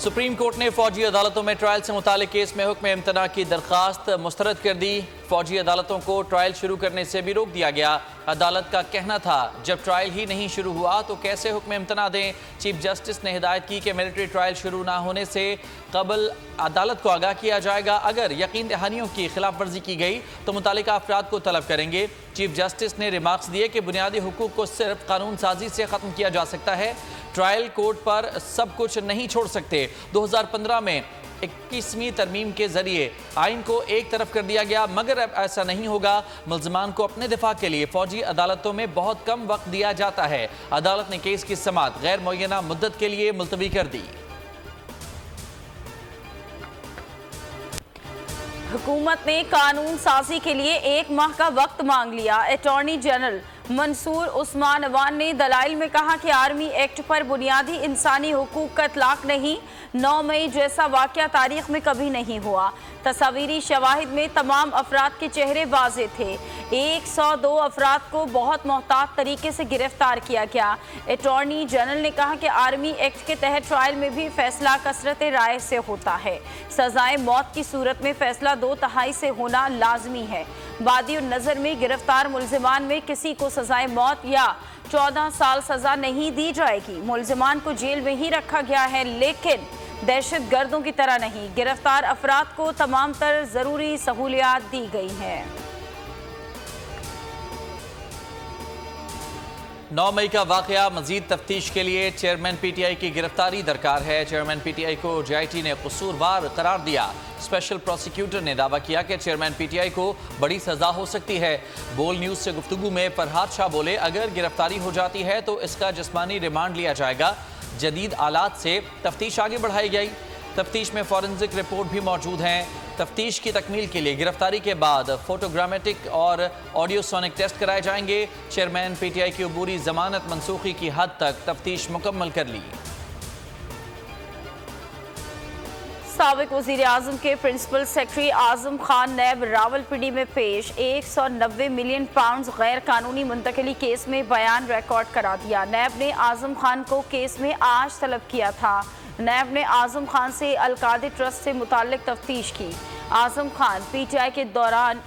Supreme court ने फौजी अदालतों में ट्रायल से मुतालिक केस में हुक्म इम्तना की दरखास्त मुस्तरद कर दी। फौजी अदालतों को ट्रायल शुरू करने से भी रोक दिया गया। अदालत का कहना था जब ट्रायल ही नहीं शुरू हुआ तो कैसे हुक्म इम्तना दें। चीफ जस्टिस ने हिदायत की कि मिलिट्री ट्रायल शुरू ना होने से कबल अदालत को आगाह किया जाएगा। अगर यकीन दहानियों की खिलाफ वर्जी की गई तो मुतालिका अफराद को तलब करेंगे। चीफ जस्टिस ने रिमार्क्स दिए कि बुनियादी हुकूक को सिर्फ कानून साजी से ख़त्म किया जा सकता है, ट्रायल कोर्ट पर सब कुछ नहीं छोड़ सकते। 2015 में 21वीं तरमीम के जरिए आइन को एक तरफ कर दिया गया, मगर अब ऐसा नहीं होगा। मुल्ज़िमान को अपने दिफा के लिए फौजी अदालतों में बहुत कम वक्त दिया जाता है। अदालत ने केस की समाअत गैर मुअय्यना मुद्दत के लिए मुलतवी कर दी। हुकूमत ने कानून साजी के लिए 1 माह का वक्त मांग लिया। अटॉर्नी जनरल मंसूर उस्मान अवान ने दलाइल में कहा कि आर्मी एक्ट पर बुनियादी इंसानी हुकूक का इतलाक नहीं। 9 मई जैसा वाक़या तारीख में कभी नहीं हुआ। तस्वीरी शवाहिद में तमाम अफराद के चेहरे वाज़े थे। 102 अफराद को बहुत मोहतात तरीके से गिरफ्तार किया गया। अटॉर्नी जनरल ने कहा कि आर्मी एक्ट के तहत ट्रायल में भी फैसला कसरत राय से होता है। सजाए मौत की सूरत में फैसला 2/3 से होना लाजमी है। वादी नज़र में गिरफ्तार मुल्ज़िमान में किसी को सजाए मौत या 14 साल सजा नहीं दी जाएगी। मुल्ज़िमान को जेल में ही रखा गया है, लेकिन दहशत गर्दों की तरह नहीं। गिरफ्तार अफराद को तमाम तर ज़रूरी सहूलियात दी गई हैं। 9 मई का वाक़या मजीद तफ्तीश के लिए चेयरमैन PTI की गिरफ्तारी दरकार है। चेयरमैन PTI को JIT ने कसूरवार करार दिया। स्पेशल प्रोसिक्यूटर ने दावा किया कि चेयरमैन PTI को बड़ी सजा हो सकती है। बोल न्यूज़ से गुफ्तगू में फरहाद शाह बोले, अगर गिरफ्तारी हो जाती है तो इसका जिस्मानी रिमांड लिया जाएगा। जदीद आलात से तफ्तीश आगे बढ़ाई गई। तफ्तीश में फॉरेंसिक रिपोर्ट भी मौजूद हैं। तफ्तीश की तकमील के लिए गिरफ्तारी के बाद फोटोग्रामेटिक और ऑडियोसोनिक टेस्ट कराए जाएंगे। चेयरमैन PTI की अबूरी जमानत मनसूखी की हद तक तफ्तीश मुकम्मल कर ली। साबिक वज़ीर आज़म के प्रिंसिपल सेक्रेटरी आज़म खान नैब रावलपिंडी में पेश। 190 मिलियन पाउंड गैर कानूनी मुंतकली केस में बयान रिकॉर्ड करा दिया। नैब ने आज़म खान को केस में आज तलब किया था। नैब ने आज़म खान से अलकादी ट्रस्ट से मुताल्लिक तफ्तीश की। आज़म खान PTI के दौरान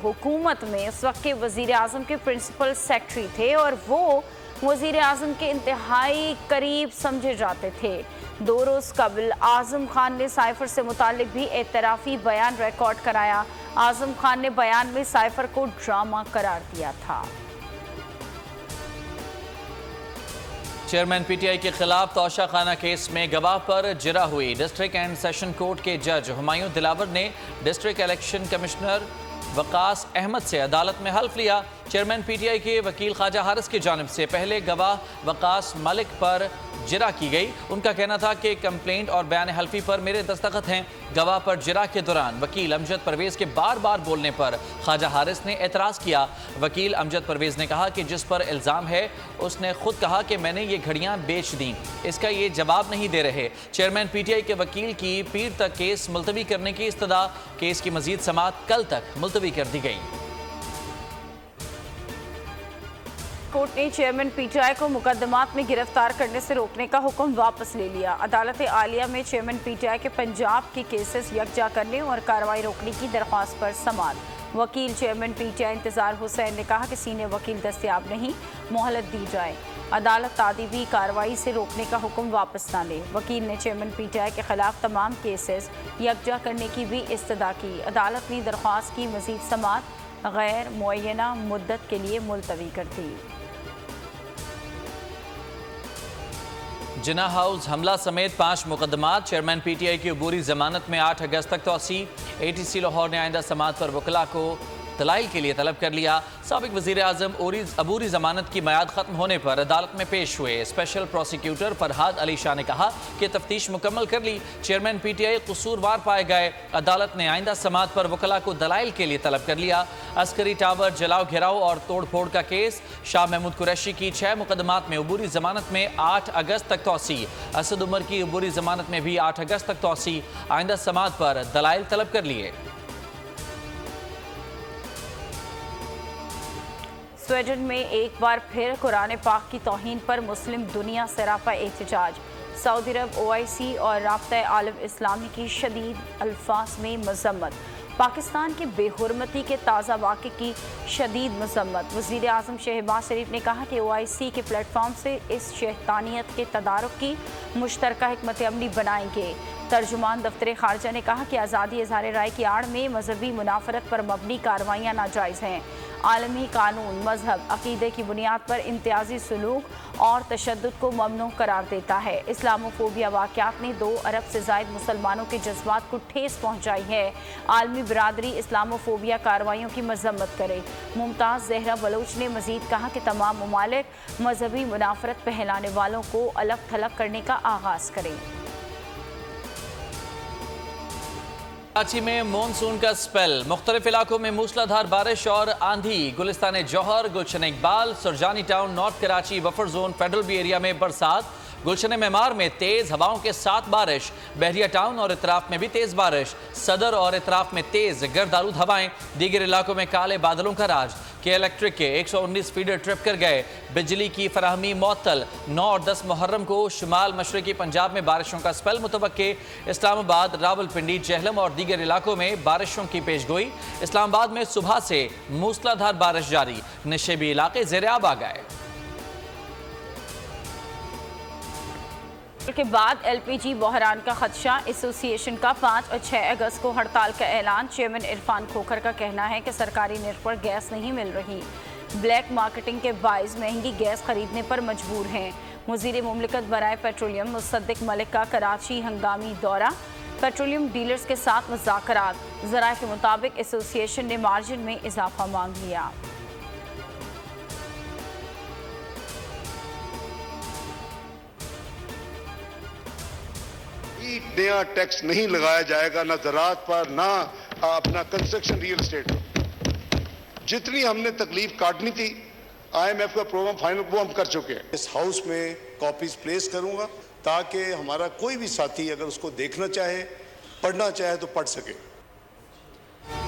हुकूमत में उस वक्त के वज़ीर आज़म के प्रिंसिपल सेक्रेटरी थे और वो वज़ीर आज़म के इंतहाई करीब समझे जाते थे। 2 रोज़ कबल आज़म खान ने साइफर से मुताल्लिक भी एतराफ़ी बयान रिकॉर्ड कराया। आज़म खान ने बयान में साइफर को ड्रामा करार दिया था। चेयरमैन PTI के खिलाफ तौशा खाना केस में गवाह पर जिरा हुई। डिस्ट्रिक्ट एंड सेशन कोर्ट के जज हुमायूं दिलावर ने district election commissioner Waqas Ahmad से अदालत में हल्फ लिया। चेयरमैन PTI के वकील ख्वाजा हारिस की जानिब से पहले गवाह वकास मलिक पर जिरा की गई। उनका कहना था कि कंप्लेंट और बयान हल्फी पर मेरे दस्तखत हैं। गवाह पर जिरा के दौरान वकील अमजद परवेज़ के बार बार बोलने पर ख्वाजा हारिस ने एतराज़ किया। वकील अमजद परवेज़ ने कहा कि जिस पर इल्ज़ाम है उसने खुद कहा कि मैंने ये घड़ियां बेच दी, इसका ये जवाब नहीं दे रहे। चेयरमैन PTI के वकील की पीर तक केस मुलतवी करने की इस्तदा। केस की मजीद समाअत कल तक मुलतवी कर दी गई। कोर्ट ने चेयरमैन PTI को मुकदमात में गिरफ्तार करने से रोकने का हुक्म वापस ले लिया। अदालत आलिया में चेयरमैन PTI के पंजाब के केसेस यकजा करने और कार्रवाई रोकने की दरख्वास्त पर समाअत। वकील चेयरमैन PTI इंतजार हुसैन ने कहा कि सीनियर वकील दस्तयाब नहीं, मोहलत दी जाए। अदालत तादीबी कार्रवाई से रोकने का हुक्म वापस ना ले। वकील ने चेयरमैन PTI के खिलाफ तमाम केसेस यकजा करने की भी इस्तदा की। अदालत ने दरख्वास्त की मजीद समाअत गैर मुअय्यना मुद्दत के लिए मुलतवी कर दी। जिना हाउस हमला समेत 5 मुकदमात। चेयरमैन PTI की अबूरी जमानत में 8 अगस्त तक तोसी। ATC लाहौर ने आइंदा समाअत पर वकला को दलाइल के लिए तलब कर लिया। साबिक वज़ीर आज़म अबूरी जमानत की मियाद ख़त्म होने पर अदालत में पेश हुए। स्पेशल प्रोसिक्यूटर फरहाद अली शाह ने कहा कि तफ्तीश मुकम्मल कर ली। चेयरमैन PTI कसूरवार पाए गए। अदालत ने आइंदा समाअत पर वकला को दलाइल के लिए तलब कर लिया। अस्करी टावर जलाओ घेराव और तोड़ फोड़ का केस। शाह महमूद कुरैशी की 6 मुकदमात में अबूरी जमानत में 8 अगस्त तक तोसी। असद उमर की अबूरी जमानत में भी 8 अगस्त तक तोसी। आइंदा समाअत पर दलाइल तलब कर लिए। स्वीडन में एक बार फिर कुरान पाक की तौहीन पर मुस्लिम दुनिया सरापा एहतजाज। सऊदी अरब, OIC और राब्ता आलम इस्लामी की शदीद अल्फाज में मजम्मत। पाकिस्तान की बेहुरमती के ताज़ा वाक़े की शदीद मजम्मत। वज़ीर आज़म शहबाज शरीफ ने कहा कि OIC के प्लेटफॉर्म से इस शैतानियत के तदारुक की मुश्तरका हिकमत अमली बनाएंगे। तर्जुमान दफ्तर खारजा ने कहा कि आज़ादी इज़हार राय की आड़ में मजहबी मुनाफरत पर मबनी कार्रवाइयाँ नाजायज़ हैं। आलमी कानून मजहब अकीदे की बुनियाद पर इम्तियाजी सलूक और तशद्दुद को ममनू करार देता है। इस्लामोफोबिया वाक़यात ने 2 अरब से ज़ायद मुसलमानों के जज्बात को ठेस पहुँचाई है। आलमी बिरादरी इस्लामोफोबिया कार्रवाइयों की मजम्मत करे। मुमताज़ जहरा बलोच ने मज़ीद कहा कि तमाम ममालिक मजहबी मुनाफरत फैलाने वालों को अलग थलग करने का आगाज़ करें। कराची में मानसून का स्पेल, मुख्तलिफ इलाकों में मूसलाधार बारिश और आंधी। Gulistan Jauhar, Gulshan Iqbal, Surjani town, north Karachi buffer zone, federal B area में बरसात। गुलशन मेमार में तेज हवाओं के साथ बारिश। बहरिया टाउन और इतराफ में भी तेज बारिश। सदर और इतराफ में तेज गर्द आलूद हवाएं। दीगर इलाकों में काले बादलों का राज। के इलेक्ट्रिक के 119 फीडर ट्रिप कर गए। बिजली की फराहमी मुअत्तल। 9 और 10 मुहर्रम को शुमाल मशरकी पंजाब में बारिशों का स्पेल मुतवक्के। इस्लामाबाद, रावलपिंडी, जहलम और दीगर इलाकों में बारिशों की पेशगोई। इस्लामाबाद में सुबह से मूसलाधार बारिश जारी। नशेबी इलाके ज़ेर-ए-आब आ गए। के बाद LPG बहरान का खदशा। एसोसिएशन का 5 और 6 अगस्त को हड़ताल का ऐलान। चेयरमैन इरफान खोखर का कहना है कि सरकारी निर्ख पर गैस नहीं मिल रही। ब्लैक मार्केटिंग के बाइस महंगी गैस खरीदने पर मजबूर हैं। वज़ीर मुमलिकत बराए पेट्रोलियम मुसद्दिक मलिक का कराची हंगामी दौरा। पेट्रोलियम डीलर्स के साथ मुज़ाकरात। ज़राए के मुताबिक एसोसिएशन ने मार्जिन में इजाफा मांग लिया। नया टैक्स नहीं लगाया जाएगा, ना ज़राअत पर, ना अपना कंस्ट्रक्शन रियल एस्टेट पर। जितनी हमने तकलीफ काटनी थी IMF का प्रोग्राम फाइनल वो हम कर चुके हैं। इस हाउस में कॉपीज प्लेस करूंगा ताकि हमारा कोई भी साथी अगर उसको देखना चाहे, पढ़ना चाहे तो पढ़ सके।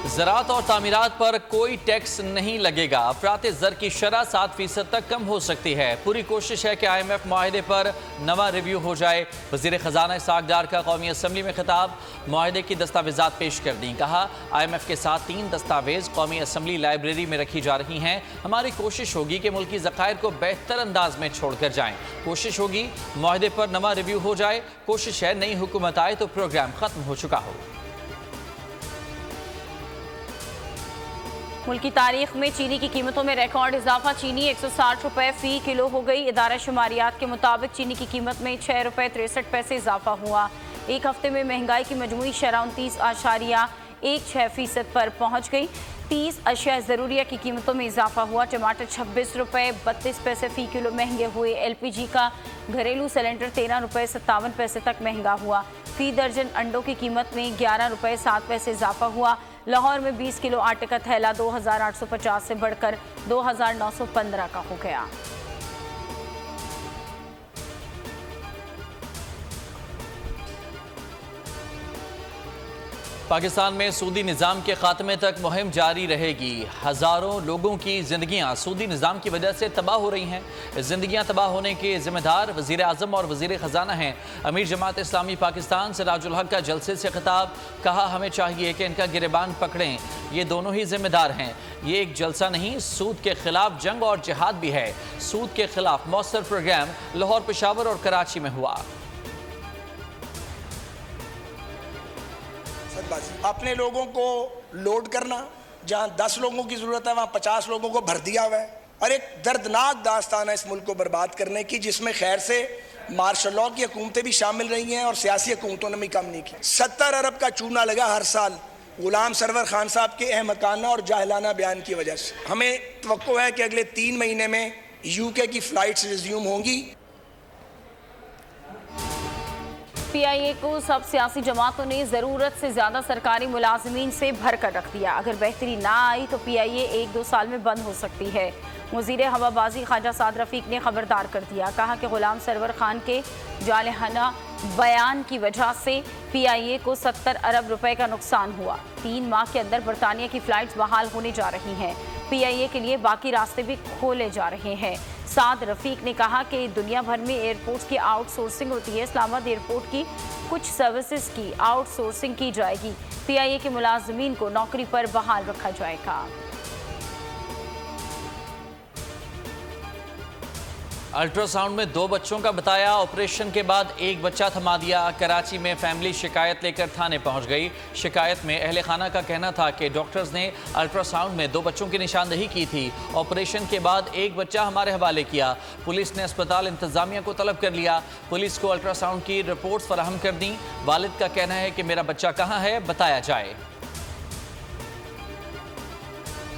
ज़राअत और तामीरात पर कोई टैक्स नहीं लगेगा। अफरात ज़र की शरह 7% तक कम हो सकती है। पूरी कोशिश है कि IMF मुआहदे पर नवा रिव्यू हो जाए। वज़ीर ख़जाना इसहाक़ डार का कौमी असम्बली में खिताब। मुआहदे की दस्तावेज़ात पेश कर दी। कहा IMF के साथ 3 दस्तावेज़ कौमी असम्बली लाइब्रेरी में रखी जा रही हैं। हमारी कोशिश होगी कि मुल्की ज़खायर को बेहतर अंदाज में छोड़ कर जाएँ। कोशिश होगी मुआहदे पर नवा रिव्यू हो जाए। कोशिश है नई हुकूमत आए तो प्रोग्राम ख़त्म हो चुका हो। मुल्की तारीख में चीनी की कीमतों में रिकॉर्ड इजाफा। चीनी 160 रुपये फ़ी किलो हो गई। इदारा शुमारियात के मुताबिक चीनी की कीमत में 6 रुपये 63 पैसे इजाफा हुआ। एक हफ्ते में महंगाई की मजमूई शरह 29.16% पर पहुँच गई। 30 अशिया ज़रूरिया की कीमतों में इजाफा हुआ। टमाटर 26 रुपये 32 पैसे फ़ी किलो महंगे हुए। LPG का घरेलू सिलेंडर 13 रुपये 57 पैसे तक महंगा हुआ। फ़ी दर्जन अंडों की कीमत में 11 रुपये 7 पैसे इजाफा हुआ। लाहौर में 20 किलो आटे का थैला 2850 से बढ़कर 2915 का हो गया। पाकिस्तान में सूदी निज़ाम के खात्मे तक मुहिम जारी रहेगी। हज़ारों लोगों की ज़िंदगियाँ सूदी निज़ाम की वजह से तबाह हो रही हैं। ज़िंदगियाँ तबाह होने के ज़िम्मेदार वज़ीर आज़म और वज़ीर ख़जाना हैं। अमीर जमात इस्लामी पाकिस्तान सिराजुल हक का जलसे से खिताब। कहा हमें चाहिए कि इनका गिरबान पकड़ें। ये दोनों ही ज़िम्मेदार हैं। ये एक जलसा नहीं, सूद के खिलाफ जंग और जिहाद भी है। सूद के खिलाफ मौसर प्रोग्राम लाहौर, पेशावर और कराची में हुआ। अपने लोगों को लोड करना, जहां 10 लोगों की जरूरत है वहां 50 लोगों को भर दिया हुआ है। और एक दर्दनाक दास्तान है इस मुल्क को बर्बाद करने की, जिसमें खैर से मार्शल लॉ की हुकूमतें भी शामिल रही हैं और सियासी हुकूमतों ने भी कम नहीं की। 70 अरब का चूना लगा हर साल गुलाम सरवर खान साहब के अहमकाना और जाहिलाना बयान की वजह से। हमें तवक्को है कि अगले 3 महीने में UK की फ्लाइट्स रिज्यूम होंगी। PIA को सब सियासी जमातों ने ज़रूरत से ज़्यादा सरकारी मुलाजमीन से भर कर रख दिया। अगर बेहतरी ना आई तो PIA 1-2 साल में बंद हो सकती है। वज़ीर हवाबाजी ख्वाजा साद रफ़ीक ने खबरदार कर दिया। कहा कि गुलाम सरवर खान के जालिहाना बयान की वजह से PIA को 70 अरब रुपए का नुकसान हुआ। 3 माह के अंदर बरतानिया की फ़्लाइट्स बहाल होने जा रही हैं। PIA के लिए बाकी रास्ते भी खोले जा रहे हैं। साद रफीक ने कहा कि दुनिया भर में एयरपोर्ट्स की आउटसोर्सिंग होती है, इस्लामाबाद एयरपोर्ट की कुछ सर्विसेज की आउटसोर्सिंग की जाएगी। PIA के मुलाजमीन को नौकरी पर बहाल रखा जाएगा। अल्ट्रासाउंड में 2 बच्चों का बताया, ऑपरेशन के बाद एक बच्चा थमा दिया। कराची में फैमिली शिकायत लेकर थाने पहुंच गई। शिकायत में अहले खाना का कहना था कि डॉक्टर्स ने अल्ट्रासाउंड में 2 बच्चों की निशानदही की थी। ऑपरेशन के बाद एक बच्चा हमारे हवाले किया। पुलिस ने अस्पताल इंतजामिया को तलब कर लिया। पुलिस को अल्ट्रासाउंड की रिपोर्ट्स फराहम कर दी। वालिद का कहना है कि मेरा बच्चा कहाँ है, बताया जाए।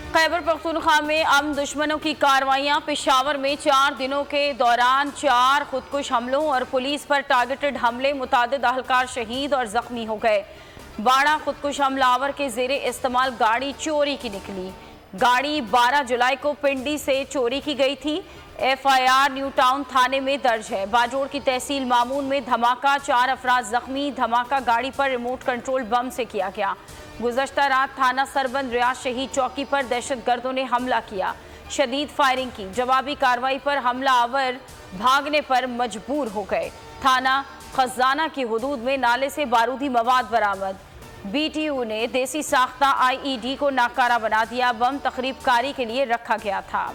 खैबर पख्तूनख्वा में अमन दुश्मनों की कार्रवाइयां। पेशावर में 4 दिनों के दौरान 4 खुदकुश हमलों और पुलिस पर टारगेटेड हमले, मुतादिद अहलकार शहीद और जख्मी हो गए। बाड़ा खुदकुश हमलावर के जेरे इस्तेमाल गाड़ी चोरी की निकली। गाड़ी 12 जुलाई को पिंडी से चोरी की गई थी। FIR न्यू टाउन थाने में दर्ज है। बाजोड़ की तहसील मामून में धमाका, 4 अफराद जख्मी। धमाका गाड़ी पर रिमोट कंट्रोल बम से किया गया। गुज़श्ता रात थाना सरबंद रियाज शहीद चौकी पर दहशतगर्दों ने हमला किया, शदीद फायरिंग की। जवाबी कार्रवाई पर हमलावर भागने पर मजबूर हो गए। थाना खजाना की हुदूद में नाले से बारूदी मवाद बरामद। BTU ने देसी साख्ता IED को नाकारा बना दिया। बम तकरीब कारी के लिए रखा गया था।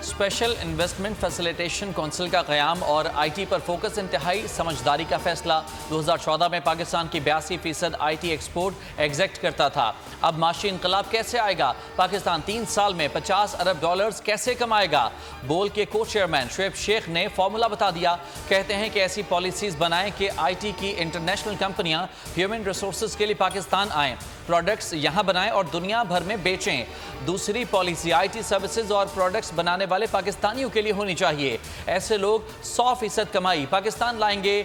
स्पेशल इन्वेस्टमेंट फैसिलिटेशन काउंसिल का क़याम और IT पर फोकस इंतहाई समझदारी का फैसला। 2014 में पाकिस्तान की 82% IT एक्सपोर्ट एग्जेक्ट करता था। अब माशी इनकलाब कैसे आएगा? पाकिस्तान 3 साल में $50 अरब कैसे कमाएगा? बोल के को चेयरमैन शुएब शेख ने फॉर्मूला बता दिया। कहते हैं कि ऐसी पॉलिसीज़ बनाएं कि IT की इंटरनेशनल कंपनियां ह्यूमन रिसोर्सेज के लिए पाकिस्तान आएँ, प्रोडक्ट्स यहाँ बनाएं और दुनिया भर में बेचें। दूसरी पॉलिसी IT सर्विसेज और प्रोडक्ट्स बनाने वाले पाकिस्तानियों के लिए होनी चाहिए। ऐसे लोग 100% कमाई पाकिस्तान लाएंगे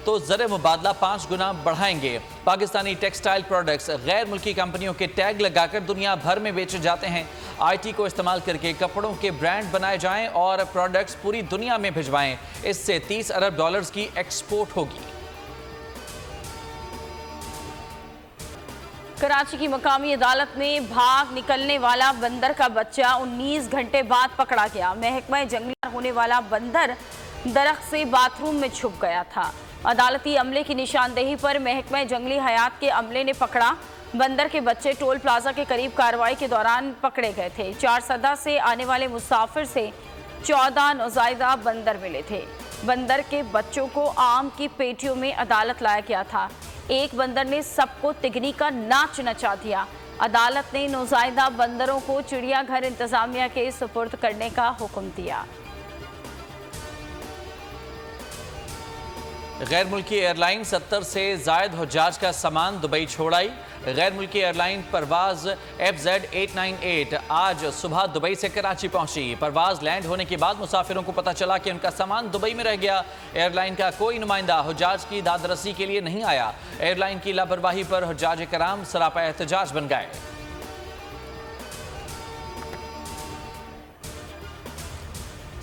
तो ज़र मुबादला 5 गुना बढ़ाएंगे। पाकिस्तानी टेक्सटाइल प्रोडक्ट्स गैर मुल्की कंपनियों के टैग लगाकर दुनिया भर में बेचे जाते हैं। IT को इस्तेमाल करके कपड़ों के ब्रांड बनाए जाएं और प्रोडक्ट्स पूरी दुनिया में भिजवाएं। इससे $30 अरब की एक्सपोर्ट होगी। कराची की मकामी अदालत में भाग निकलने वाला बंदर का बच्चा 19 घंटे बाद पकड़ा गया। महकमा जंगली होने वाला बंदर दरख्त से बाथरूम में छुप गया था। अदालती अमले की निशानदेही पर महकमा जंगली हयात के अमले ने पकड़ा। बंदर के बच्चे टोल प्लाजा के करीब कार्रवाई के दौरान पकड़े गए थे। 4 सदा से आने वाले मुसाफिर से 14 नौज़ायदा बंदर मिले थे। बंदर के बच्चों को आम की पेटियों में अदालत लाया गया था। एक बंदर ने सबको तिगनी का नाच नचा दिया। अदालत ने नौज़ायदा बंदरों को चिड़ियाघर इंतजामिया के सुपुर्द करने का हुक्म दिया। गैर मुल्की एयरलाइन 70 से जायद हुज्जाज का सामान दुबई छोड़ आई। गैर मुल्की एयरलाइन परवाज FZ898 आज सुबह दुबई से कराची पहुंची। परवाज लैंड होने के बाद मुसाफिरों को पता चला कि उनका सामान दुबई में रह गया। एयरलाइन का कोई नुमाइंदा हुज्जाज की दादरसी के लिए नहीं आया। एयरलाइन की लापरवाही पर हुज्जाज कराम सरापा एहतजाज बन गए।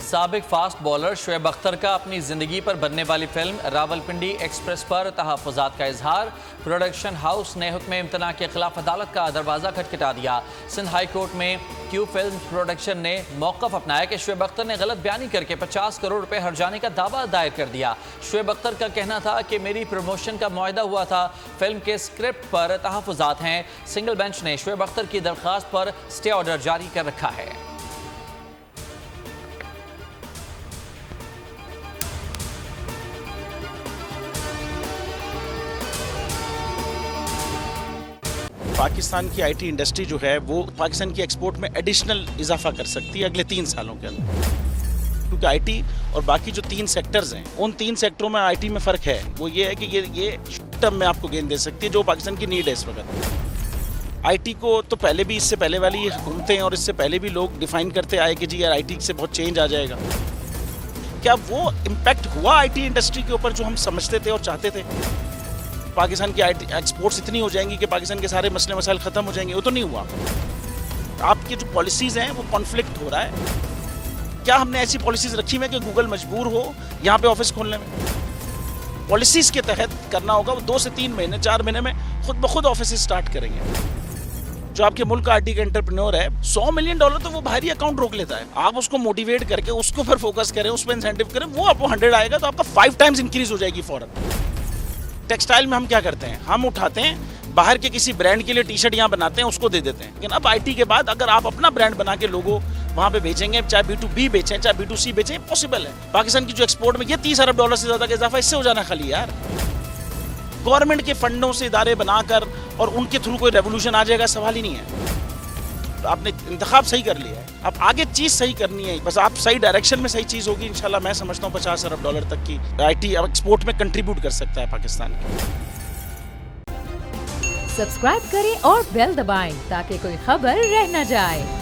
साबिक फास्ट बॉलर शुएब अख्तर का अपनी ज़िंदगी पर बनने वाली फिल्म रावलपिंडी एक्सप्रेस पर तहफ़्फ़ुज़ात का इजहार। प्रोडक्शन हाउस ने हुक्म इम्तना के खिलाफ अदालत का दरवाज़ा खटखटा दिया। सिंध हाई कोर्ट में क्यू फिल्म प्रोडक्शन ने मौक़िफ़ अपनाया कि शुएब अख्तर ने गलत बयानी करके 50 करोड़ रुपए हर्जाने का दावा दायर कर दिया। शुएब अख्तर का कहना था कि मेरी प्रमोशन का मुआहदा हुआ था। फिल्म के स्क्रिप्ट पर तहफ़्फ़ुज़ात हैं। सिंगल बेंच ने शुएब अख्तर की दरख्वास्त पर स्टे ऑर्डर जारी कर रखा है। पाकिस्तान की IT इंडस्ट्री जो है वो पाकिस्तान की एक्सपोर्ट में एडिशनल इजाफा कर सकती है अगले 3 सालों के अंदर, क्योंकि IT और बाकी जो 3 सेक्टर्स हैं उन 3 सेक्टरों में IT में फ़र्क है। वो ये है कि ये शॉर्ट टर्म में आपको गेन दे सकती है जो पाकिस्तान की नीड है इस वक्त। IT को तो पहले भी, इससे पहले वाली हुकूमतें और इससे पहले भी लोग डिफ़ाइन करते आए कि जी यार IT से बहुत चेंज आ जाएगा। क्या वो इम्पैक्ट हुआ IT इंडस्ट्री के ऊपर जो हम समझते थे और चाहते थे? पाकिस्तान की IT एक्सपोर्ट्स इतनी हो जाएंगी कि पाकिस्तान के सारे मसले मसाइल ख़त्म हो जाएंगे? वो तो नहीं हुआ। आपकी जो पॉलिसीज़ हैं वो कॉन्फ्लिक्ट हो रहा है। क्या हमने ऐसी पॉलिसीज़ रखी हुई है कि गूगल मजबूर हो यहाँ पे ऑफिस खोलने में? पॉलिसीज़ के तहत करना होगा। वो 2 से 3 महीने 4 महीने में खुद ब खुद ऑफिस स्टार्ट करेंगे। जो आपके मुल्क का आईटी का एंटरप्रेन्योर है, $100 मिलियन तो वो बाहरी अकाउंट रोक लेता है। आप उसको मोटिवेट करके उसको फिर फोकस करें, उस पर इंसेंटिव करें, वो आपको 100 आएगा तो आपका 5 टाइम्स इंक्रीज हो जाएगी फौरन। टेक्सटाइल में हम क्या करते हैं, हम उठाते हैं बाहर के किसी ब्रांड के लिए टी शर्ट यहाँ बनाते हैं, उसको दे देते हैं। लेकिन अब आईटी के बाद अगर आप अपना ब्रांड बना के लोगो वहाँ पे बेचेंगे, चाहे B2B बेचें चाहे B2C बेचें, पॉसिबल है। पाकिस्तान की जो एक्सपोर्ट में ये $30 अरब से ज्यादा का इजाफा इससे हो जाना खाली यार। गवर्नमेंट के फंडों से इदारे बनाकर और उनके थ्रू कोई रेवोल्यूशन आ जाएगा, सवाल ही नहीं है। तो आपने इंतखाब सही कर लिया है, अब आगे चीज सही करनी है, बस आप सही डायरेक्शन में सही चीज होगी इंशाल्लाह। मैं समझता हूँ $50 अरब तक की आईटी एक्सपोर्ट में कंट्रीब्यूट कर सकता है पाकिस्तान। सब्सक्राइब करें और बेल दबाएं ताकि कोई खबर रह न जाए।